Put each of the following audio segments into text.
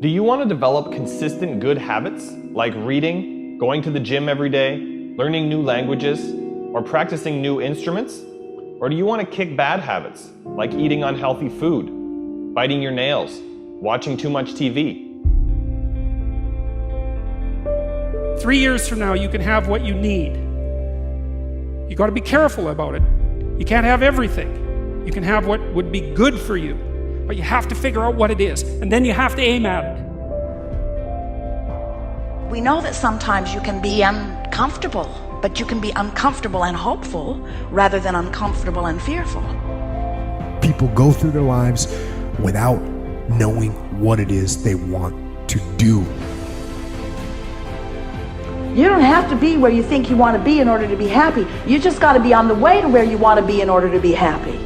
Do you want to develop consistent good habits like reading, going to the gym every day, learning new languages, or practicing new instruments? Or do you want to kick bad habits like eating unhealthy food, biting your nails, watching too much TV? 3 years from now, you can have what you need. You got to be careful about it. You can't have everything. You can have what would be good for you, but you have to figure out what it is, and then you have to aim at it. We know that sometimes you can be uncomfortable, but you can be uncomfortable and hopeful rather than uncomfortable and fearful. People go through their lives without knowing what it is they want to do. You don't have to be where you think you want to be in order to be happy. You just got to be on the way to where you want to be in order to be happy.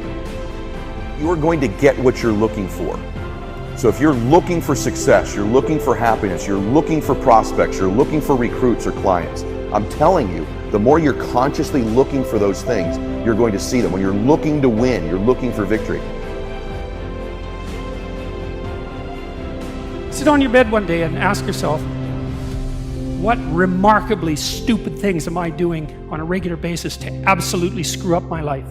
You're going to get what you're looking for. So if you're looking for success, you're looking for happiness, you're looking for prospects, you're looking for recruits or clients, I'm telling you, the more you're consciously looking for those things, you're going to see them. When you're looking to win, you're looking for victory. Sit on your bed one day and ask yourself, what remarkably stupid things am I doing on a regular basis to absolutely screw up my life?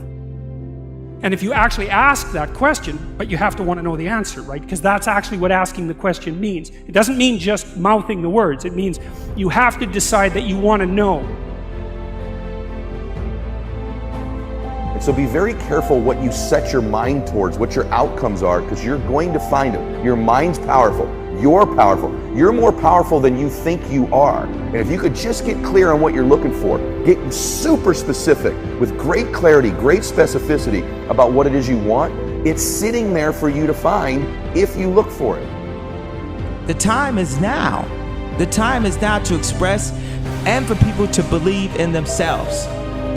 And if you actually ask that question, but you have to want to know the answer, right? Because that's actually what asking the question means. It doesn't mean just mouthing the words. It means you have to decide that you want to know. And so be very careful what you set your mind towards, what your outcomes are, because you're going to find them. Your mind's powerful. You're powerful. You're more powerful than you think you are. And if you could just get clear on what you're looking for, get super specific with great clarity, great specificity about what it is you want, it's sitting there for you to find if you look for it. The time is now. The time is now to express and for people to believe in themselves.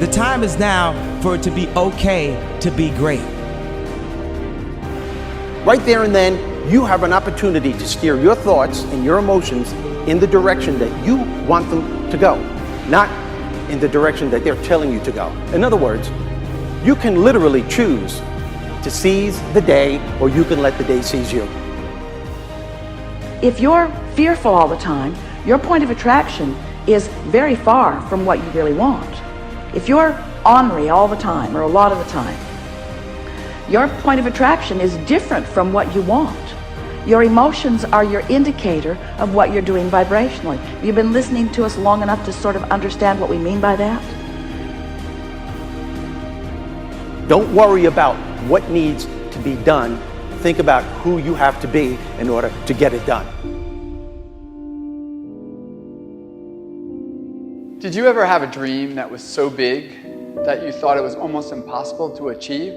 The time is now for it to be okay to be great. Right there and then, you have an opportunity to steer your thoughts and your emotions in the direction that you want them to go, not in the direction that they're telling you to go. In other words, you can literally choose to seize the day, or you can let the day seize you. If you're fearful all the time, your point of attraction is very far from what you really want. If you're ornery all the time, or a lot of the time, your point of attraction is different from what you want. Your emotions are your indicator of what you're doing vibrationally. You've been listening to us long enough to sort of understand what we mean by that? Don't worry about what needs to be done. Think about who you have to be in order to get it done. Did you ever have a dream that was so big that you thought it was almost impossible to achieve?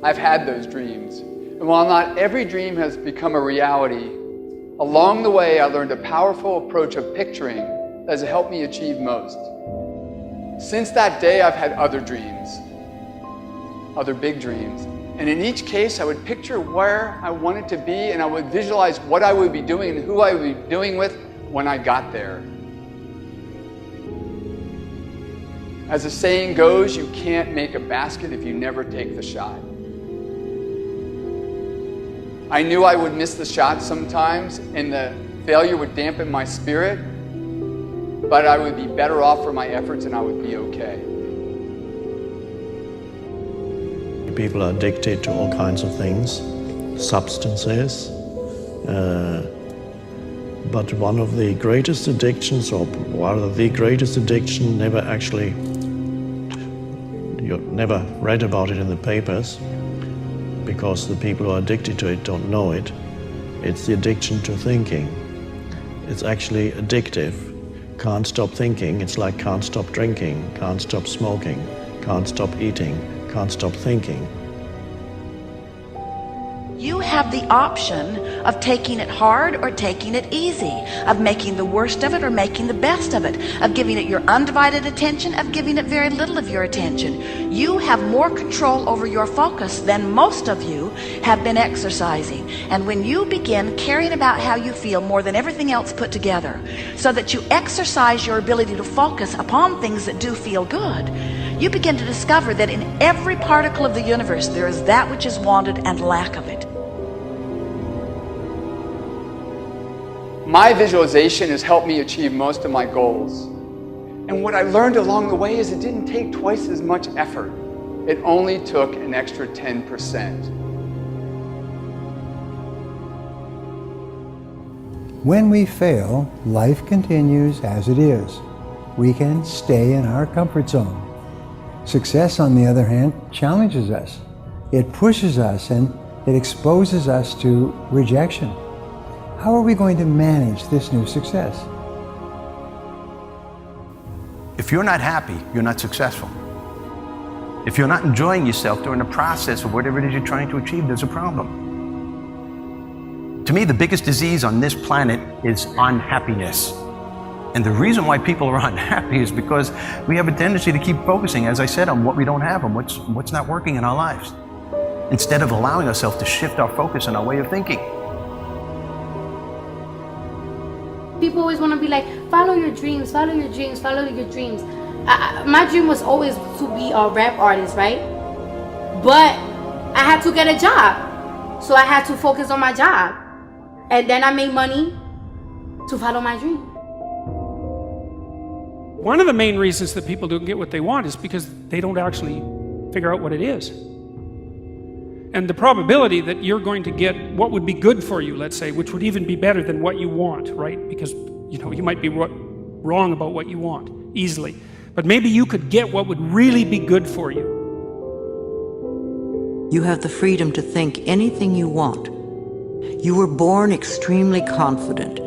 I've had those dreams. And while not every dream has become a reality, along the way I learned a powerful approach of picturing that has helped me achieve most. Since that day, I've had other dreams, other big dreams. And in each case, I would picture where I wanted to be, and I would visualize what I would be doing and who I would be doing with when I got there. As the saying goes, you can't make a basket if you never take the shot. I knew I would miss the shot sometimes, and the failure would dampen my spirit, but I would be better off for my efforts and I would be okay. People are addicted to all kinds of things, substances, but one of the greatest addictions, or rather the greatest addiction, you never read about it in the papers, because the people who are addicted to it don't know it. It's the addiction to thinking. It's actually addictive. Can't stop thinking. It's like can't stop drinking, can't stop smoking, can't stop eating, can't stop thinking. You have the option of taking it hard or taking it easy, of making the worst of it or making the best of it, of giving it your undivided attention, of giving it very little of your attention. You have more control over your focus than most of you have been exercising. And when you begin caring about how you feel more than everything else put together, so that you exercise your ability to focus upon things that do feel good, you begin to discover that in every particle of the universe there is that which is wanted and lack of it. My visualization has helped me achieve most of my goals. And what I learned along the way is it didn't take twice as much effort. It only took an extra 10%. When we fail, life continues as it is. We can stay in our comfort zone. Success, on the other hand, challenges us. It pushes us and it exposes us to rejection. How are we going to manage this new success? If you're not happy, you're not successful. If you're not enjoying yourself during the process of whatever it is you're trying to achieve, there's a problem. To me, the biggest disease on this planet is unhappiness. And the reason why people are unhappy is because we have a tendency to keep focusing, as I said, on what we don't have and what's not working in our lives, instead of allowing ourselves to shift our focus and our way of thinking. People always want to be like, follow your dreams, follow your dreams, follow your dreams. My dream was always to be a rap artist, right? But I had to get a job. So I had to focus on my job. And then I made money to follow my dream. One of the main reasons that people don't get what they want is because they don't actually figure out what it is. And the probability that you're going to get what would be good for you, let's say, which would even be better than what you want, right? Because, you might be wrong about what you want easily. But maybe you could get what would really be good for you. You have the freedom to think anything you want. You were born extremely confident.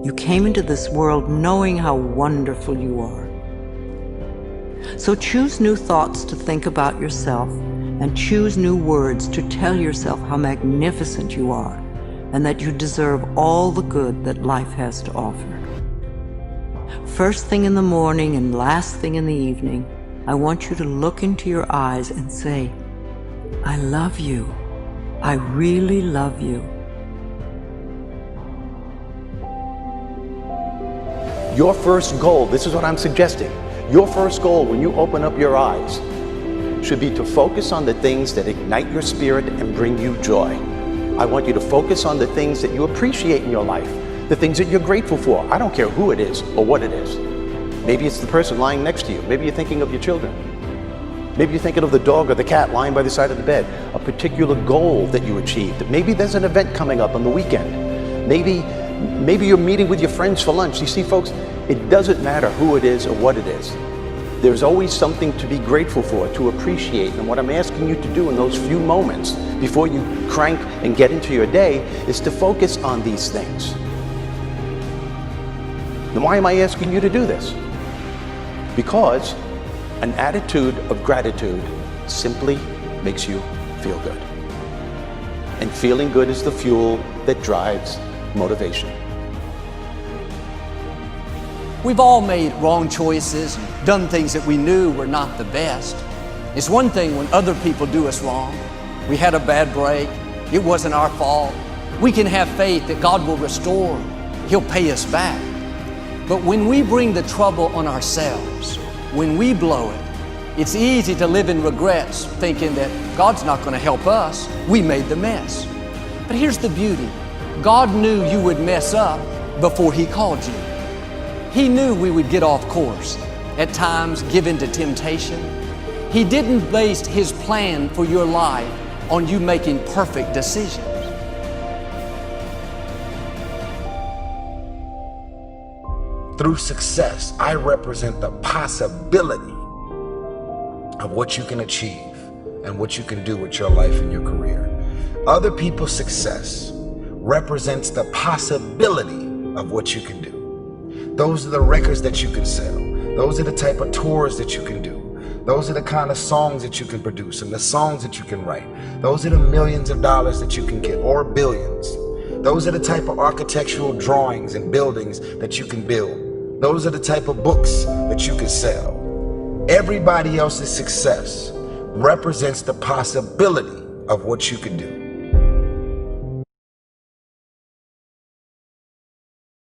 You came into this world knowing how wonderful you are. So choose new thoughts to think about yourself, and choose new words to tell yourself how magnificent you are, and that you deserve all the good that life has to offer. First thing in the morning and last thing in the evening, I want you to look into your eyes and say, I love you. I really love you. Your first goal, this is what I'm suggesting, your first goal when you open up your eyes should be to focus on the things that ignite your spirit and bring you joy. I want you to focus on the things that you appreciate in your life, the things that you're grateful for. I don't care who it is or what it is. Maybe it's the person lying next to you. Maybe you're thinking of your children. Maybe you're thinking of the dog or the cat lying by the side of the bed, a particular goal that you achieved. Maybe there's an event coming up on the weekend. Maybe you're meeting with your friends for lunch. You see, folks, it doesn't matter who it is or what it is. There's always something to be grateful for, to appreciate. And what I'm asking you to do in those few moments before you crank and get into your day is to focus on these things. Then why am I asking you to do this? Because an attitude of gratitude simply makes you feel good. And feeling good is the fuel that drives motivation. We've all made wrong choices and done things that we knew were not the best. It's one thing when other people do us wrong. We had a bad break. It wasn't our fault. We can have faith that God will restore. He'll pay us back. But when we bring the trouble on ourselves, when we blow it, it's easy to live in regrets, thinking that God's not going to help us. We made the mess. But here's the beauty. God knew you would mess up before He called you. He knew we would get off course, at times give in to temptation. He didn't base His plan for your life on you making perfect decisions. Through success, I represent the possibility of what you can achieve and what you can do with your life and your career. Other people's success represents the possibility of what you can do. Those are the records that you can sell. Those are the type of tours that you can do. Those are the kind of songs that you can produce and the songs that you can write. Those are the millions of dollars that you can get, or billions. Those are the type of architectural drawings and buildings that you can build. Those are the type of books that you can sell. Everybody else's success represents the possibility of what you can do.